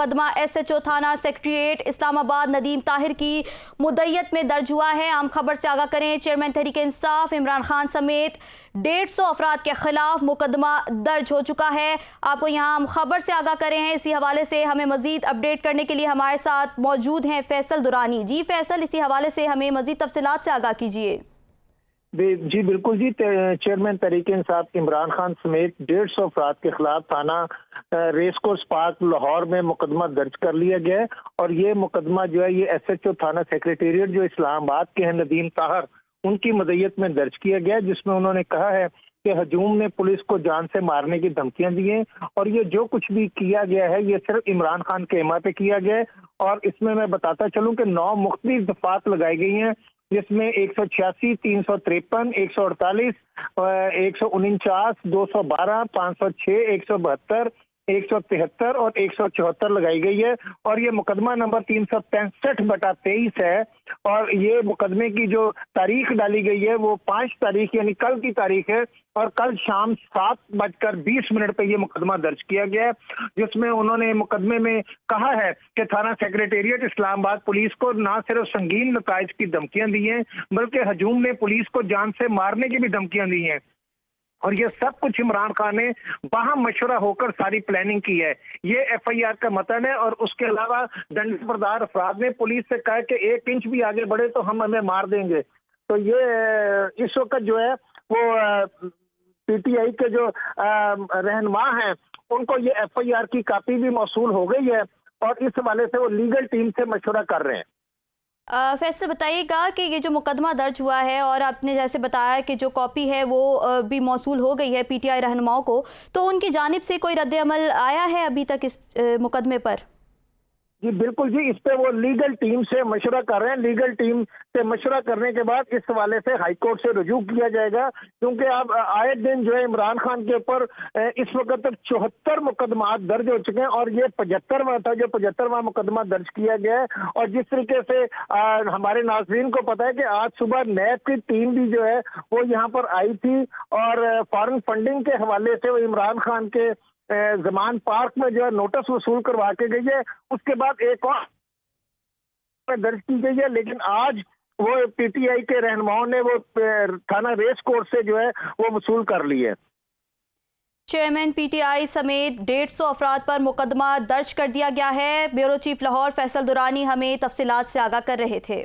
मुकदमा SHO थाना secretariat Islamabad Nadeem Tahir की मुद्दईयत में दर्ज हुआ है। आम खबर से आगाह करें, चेयरमैन तहरीक इंसाफ इमरान खान समेत 150 अफराद के खिलाफ मुकदमा दर्ज हो चुका है। आपको यहाँ आम खबर से आगाह करें हैं। इसी हवाले से हमें मजीद अपडेट करने के लिए हमारे साथ मौजूद हैं फैसल दुरानी। जी फैसल, इसी हवाले से हमें मजीद तफसीलात से आगाह कीजिए। जी बिल्कुल जी, चेयरमैन तहरीक इंसाफ इमरान खान समेत 150 अफराद के खिलाफ थाना रेसकोर्स पार्क लाहौर में मुकदमा दर्ज कर लिया गया है। और ये मुकदमा जो है ये SHO थाना सेक्रेटेरिएट जो इस्लामाबाद के हैं नदीम ताहिर, उनकी मदईयत में दर्ज किया गया है, जिसमें उन्होंने कहा है कि हजूम ने पुलिस को जान से मारने की धमकियां दी हैं और ये जो कुछ भी किया गया है ये सिर्फ इमरान खान के इमा पे किया गया है। और इसमें मैं बताता चलूं कि 9 मुख्तलिफ दफात लगाई गई हैं, जिसमें 186, 353, 148, 149, 212, 506, 172, 173 और 174 लगाई गई है। और ये मुकदमा नंबर 365/23 है। और ये मुकदमे की जो तारीख डाली गई है वो 5 तारीख यानी कल की तारीख है। और कल शाम 7:20 पे ये मुकदमा दर्ज किया गया है, जिसमें उन्होंने मुकदमे में कहा है कि थाना सेक्रेटेरिएट इस्लामाबाद पुलिस को ना सिर्फ संगीन नताइज की धमकियां दी हैं, बल्कि हजूम ने पुलिस को जान से मारने की भी धमकियां दी हैं। और ये सब कुछ इमरान खान ने बाहम मशवरा होकर सारी प्लानिंग की है। ये FIR का मतन है। और उसके अलावा दंड बरदार अफराद ने पुलिस से कहा कि 1 इंच भी आगे बढ़े तो हम हमें मार देंगे। तो ये इस वक्त जो है वो PTI के जो रहनुमा हैं उनको ये FIR की कापी भी मौसूल हो गई है और इस हवाले से वो लीगल टीम से मशवरा कर रहे हैं। फैसल बताइएगा कि ये जो मुकदमा दर्ज हुआ है और आपने जैसे बताया कि जो कॉपी है वो भी मौसूल हो गई है PTI रहनुमाओं को, तो उनकी जानिब से कोई रद्द-ए-अमल आया है अभी तक इस मुकदमे पर? जी बिल्कुल जी, इस पे वो लीगल टीम से मशवरा कर रहे हैं। लीगल टीम से मशवरा करने के बाद इस हवाले से हाई कोर्ट से रुजू किया जाएगा, क्योंकि अब आए दिन जो है इमरान खान के ऊपर इस वक्त तक 74 मुकदमा दर्ज हो चुके हैं और ये 75वां था जो 75वां मुकदमा दर्ज किया गया है। और जिस तरीके से हमारे नाज़रीन को पता है कि आज सुबह नैब की टीम भी जो है वो यहाँ पर आई थी और फॉरेन फंडिंग के हवाले से वो इमरान खान के जमान पार्क में जो है नोटिस वसूल करवा के गई है। उसके बाद एक और दर्ज की गई है, लेकिन आज वो PTI के रहनुमाओं ने वो थाना रेस कोर्स से जो है वो वसूल कर ली है। चेयरमैन PTI समेत 150 अफराद पर मुकदमा दर्ज कर दिया गया है। ब्यूरो चीफ लाहौर फैसल दुरानी हमें तफसीलात से आगाह कर रहे थे।